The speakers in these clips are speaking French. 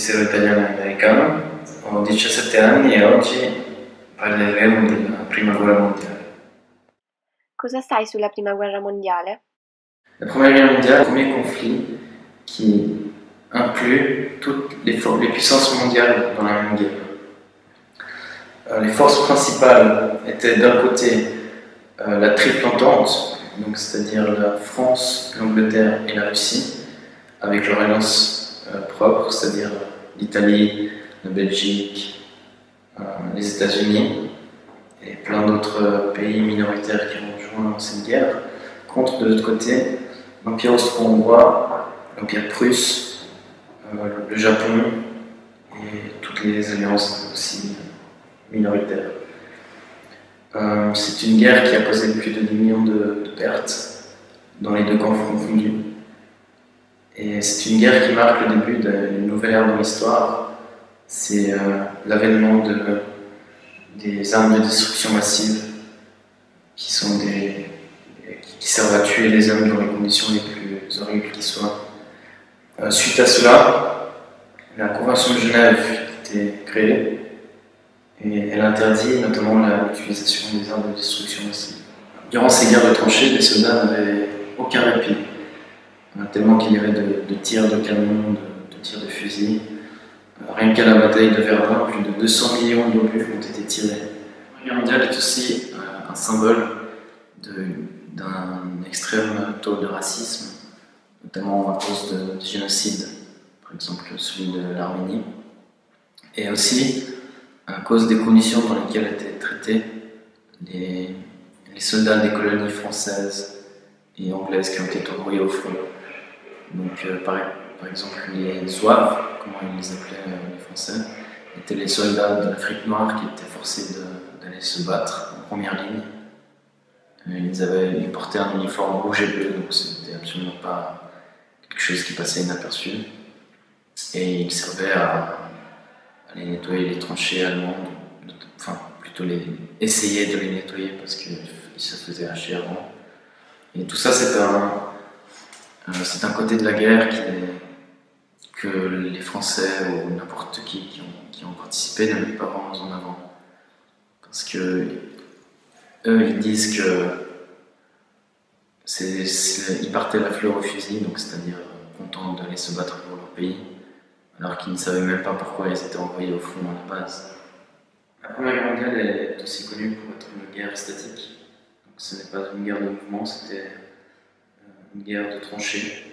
fossero italiano e americano. Ho 17 anni e oggi parleremo della Prima Guerra Mondiale. Cosa sai sulla Prima Guerra Mondiale? La Première Guerre mondiale est le premier conflit qui inclut toutes les puissances mondiales dans la même guerre. Les forces principales étaient d'un côté la Triple Entente, donc c'est-à-dire la France, l'Angleterre et la Russie, avec leur alliance propre, c'est-à-dire l'Italie, la Belgique, les États-Unis et plein d'autres pays minoritaires qui ont rejoint cette guerre, contre de l'autre côté l'Empire austro-hongrois, l'Empire prusse, le Japon et toutes les alliances aussi minoritaires. C'est une guerre qui a causé plus de 10 millions de pertes dans les deux camps confondus. Et c'est une guerre qui marque le début d'une nouvelle ère dans l'histoire. C'est l'avènement des armes de destruction massive qui servent à tuer les hommes dans les conditions les plus horribles qui soient. Suite à cela, la Convention de Genève a été créée et elle interdit notamment l'utilisation des armes de destruction massive. Durant ces guerres de tranchées, les soldats n'avaient aucun répit, tellement qu'il y avait de tirs de canons, de tirs de fusils. Rien qu'à la bataille de Verdun, plus de 200 millions d'obus ont été tirés. La Première Guerre mondiale est aussi un symbole d'un extrême taux de racisme, notamment à cause de génocides, par exemple celui de l'Arménie, et aussi à cause des conditions dans lesquelles étaient traités les soldats des colonies françaises et anglaises qui ont été envoyés au front. Donc, par exemple, les Zouaves, comment ils les appelaient les Français, étaient les soldats de l'Afrique noire qui étaient forcés d'aller se battre en première ligne. Ils portaient un uniforme rouge et bleu, donc c'était absolument pas quelque chose qui passait inaperçu. Et ils servaient à aller nettoyer les tranchées allemandes, enfin plutôt essayer de les nettoyer parce qu'ils se faisaient hacher avant. Et tout ça, c'est un côté de la guerre que les Français ou n'importe qui ont participé ne mettent pas vraiment en avant. Parce que eux, ils disent que ils partaient la fleur au fusil, donc c'est-à-dire contents d'aller se battre pour leur pays, alors qu'ils ne savaient même pas pourquoi ils étaient envoyés au front à la base. La Première Guerre mondiale est aussi connue pour être une guerre statique. Donc ce n'est pas une guerre de mouvement, c'était une guerre de tranchées.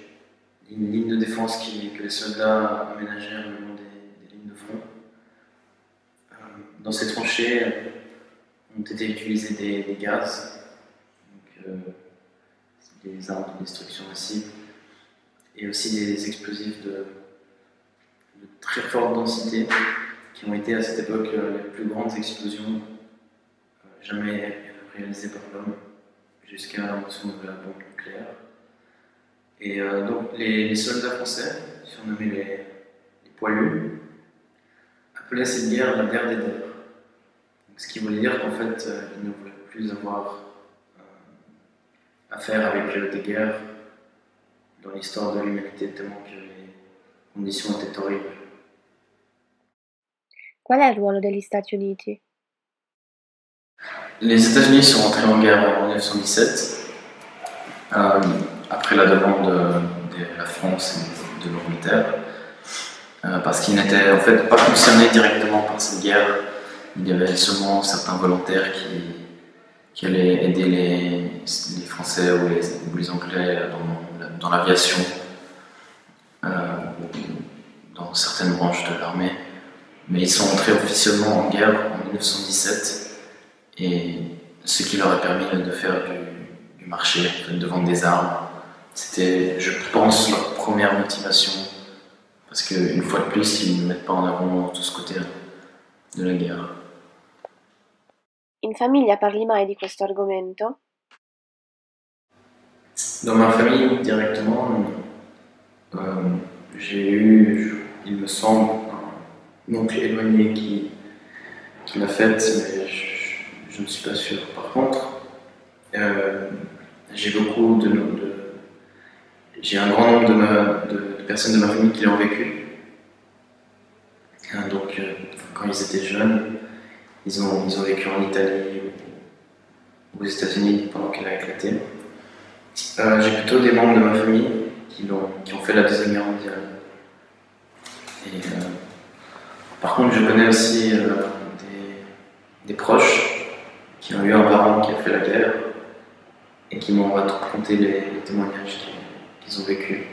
Une ligne de défense que les soldats aménagèrent le long des lignes de front. Dans ces tranchées ont été utilisés des gaz, donc, des armes de destruction massive, et aussi des explosifs de très forte densité, qui ont été à cette époque les plus grandes explosions jamais réalisées par l'homme, jusqu'à l'invention de la bombe nucléaire. Et donc les soldats français, surnommés les poilus, appelaient cette guerre la guerre des terres. Ce qui voulait dire qu'en fait, ils ne voulaient plus avoir affaire avec des guerres dans l'histoire de l'humanité, tellement que les conditions étaient horribles. Qual è il ruolo degli Stati Uniti? Les États-Unis sont entrés en guerre en 1917, après la demande de la France et de l'Angleterre, parce qu'ils n'étaient en fait pas concernés directement par cette guerre. Il y avait seulement certains volontaires qui allaient aider les Français ou les Anglais dans l'aviation, dans certaines branches de l'armée. Mais ils sont entrés officiellement en guerre en 1917, et ce qui leur a permis de faire du marché, de vendre des armes. C'était, je pense, leur première motivation, parce qu'une fois de plus, ils ne mettent pas en avant tout ce côté de la guerre. In famiglia parli mai di questo argomento? Dans ma famille, directement, j'ai eu, il me semble, un oncle éloigné qui l'a fait, mais je ne suis pas sûr. Par contre, j'ai j'ai un grand nombre de personnes de ma famille qui l'ont vécu. Donc, quand ils étaient jeunes, ils ont vécu en Italie ou aux États-Unis pendant qu'elle a éclaté. J'ai plutôt des membres de ma famille qui ont fait la Deuxième Guerre mondiale. Et, par contre, je connais aussi des proches qui ont eu un parent qui a fait la guerre et qui m'ont raconté les témoignages qu'ils ont vécus.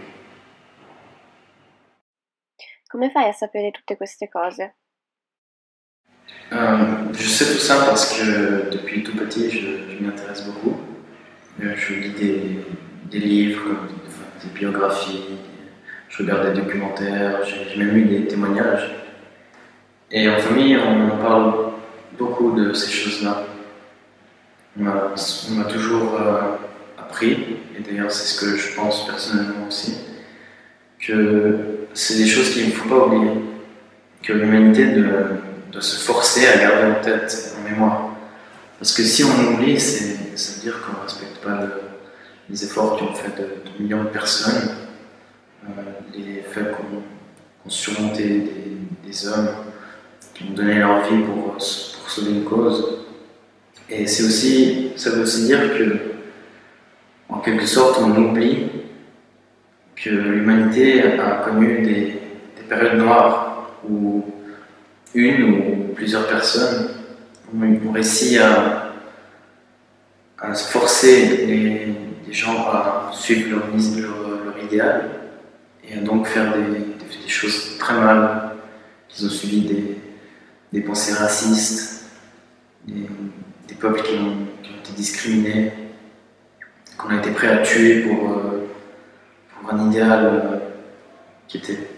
Come fai a sapere tutte queste cose? Je sais tout ça parce que depuis tout petit, je m'y intéresse beaucoup. Je lis des livres, des biographies, je regarde des documentaires, j'ai même lu des témoignages. Et en famille, on en parle beaucoup de ces choses-là. On m'a toujours appris, et d'ailleurs c'est ce que je pense personnellement aussi, que c'est des choses qu'il ne faut pas oublier, que l'humanité doit se forcer à garder en tête, en mémoire. Parce que si on oublie, ça veut dire qu'on ne respecte pas les efforts qui ont fait de millions de personnes, les faits qu'ont surmonté des hommes qui ont donné leur vie pour sauver une cause. Et ça veut aussi dire que, en quelque sorte, on oublie que l'humanité a connu des périodes noires où une ou plusieurs personnes ont réussi à se forcer les gens à suivre leur idéal et à donc faire des choses très mal, qu'ils ont subi des pensées racistes, des peuples qui ont été discriminés, qu'on a été prêt à tuer pour un idéal qui était,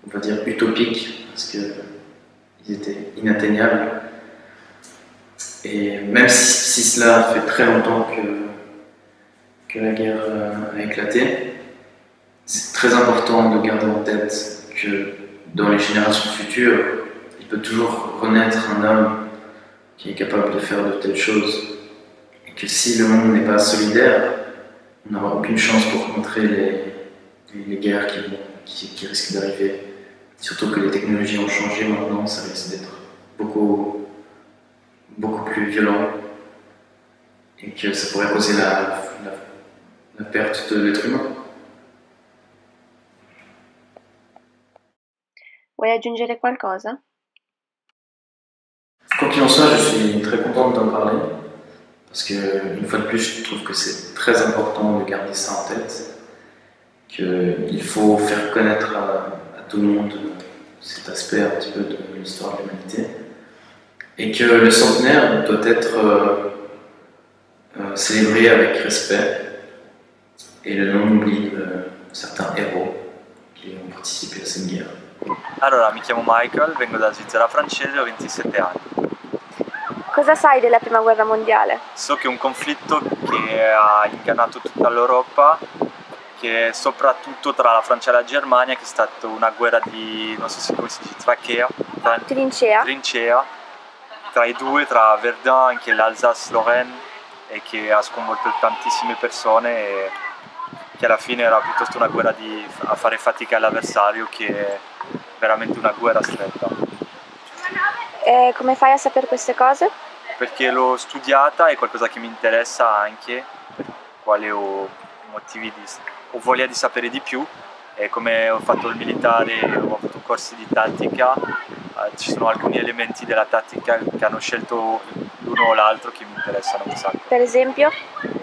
on va dire, utopique, parce qu'ils étaient inatteignables. Et même si cela fait très longtemps que la guerre a éclaté, c'est très important de garder en tête que dans les générations futures, il peut toujours renaître un homme qui est capable de faire de telles choses. Et que si le monde n'est pas solidaire, on n'aura aucune chance pour contrer les guerres qui risquent d'arriver. Surtout que les technologies ont changé maintenant, ça risque d'être beaucoup plus violent et que ça pourrait causer la perte de l'être humain. Vuoi aggiungere qualcosa? Quoi qu'il en soit, je suis très content d'en parler parce que, une fois de plus, je trouve que c'est très important de garder ça en tête, qu'il faut faire connaître à tout le monde cet aspect un petit peu de l'histoire de l'humanité et que le centenaire doit être célébré avec respect et le non-oubli de certains héros qui ont participé à cette guerre. Allora, mi chiamo Michael, vengo dalla Svizzera francese, ho 27 anni. Cosa sai della Prima Guerra Mondiale? So che è un conflitto che ha ingannato tutta l'Europa, che è soprattutto tra la Francia e la Germania, che è stata una guerra di, non so se come si dice, trincea, tra i due, tra Verdun e anche l'Alsace-Lorraine, e che ha sconvolto tantissime persone e che alla fine era piuttosto una guerra a fare fatica all'avversario che veramente una guerra stretta. E come fai a sapere queste cose? Perché l'ho studiata, è qualcosa che mi interessa anche, per quale ho motivi ho voglia di sapere di più, e come ho fatto il militare, ho avuto corsi di tattica, ci sono alcuni elementi della tattica che hanno scelto l'uno o l'altro che mi interessano un sacco. Per esempio?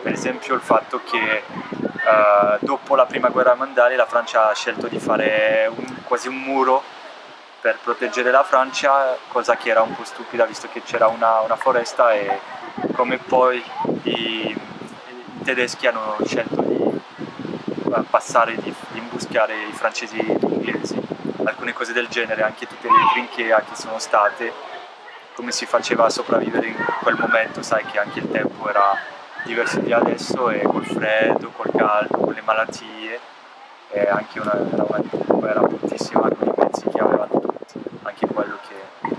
Per esempio il fatto che dopo la Prima Guerra Mondiale la Francia ha scelto di fare quasi un muro per proteggere la Francia, cosa che era un po' stupida visto che c'era una foresta, e come poi i tedeschi hanno scelto di passare, di imboscare i francesi e gli inglesi, alcune cose del genere, anche tutte le trinchea che sono state, come si faceva a sopravvivere in quel momento, sai che anche il tempo era diverso di adesso, e col freddo, col caldo, con le malattie, e anche era una guerra bruttissima con i mezzi che avevano tutti, anche quello che è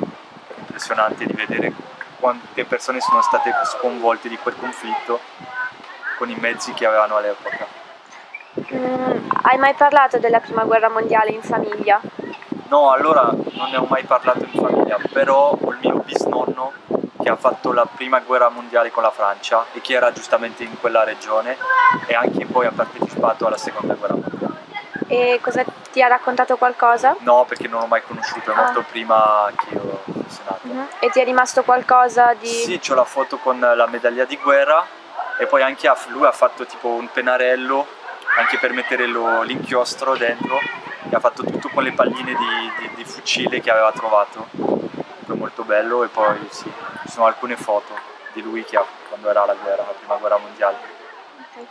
impressionante di vedere quante persone sono state sconvolte di quel conflitto con i mezzi che avevano all'epoca. Hai mai parlato della Prima Guerra Mondiale in famiglia? No, allora non ne ho mai parlato in famiglia, però ho il mio bisnonno che ha fatto la prima guerra mondiale con la Francia e che era giustamente in quella regione e anche poi ha partecipato alla seconda guerra mondiale. E cosa ti ha raccontato qualcosa? No, perché non l'ho mai conosciuto, è morto prima che io fossi nato. E ti è rimasto qualcosa di... Sì, c'ho la foto con la medaglia di guerra e poi anche lui ha fatto tipo un pennarello anche per mettere l'inchiostro dentro e ha fatto tutto con le palline di fucile che aveva trovato. È molto bello e poi sì, ci sono alcune foto di lui quando era alla guerra, la prima guerra mondiale. Ok.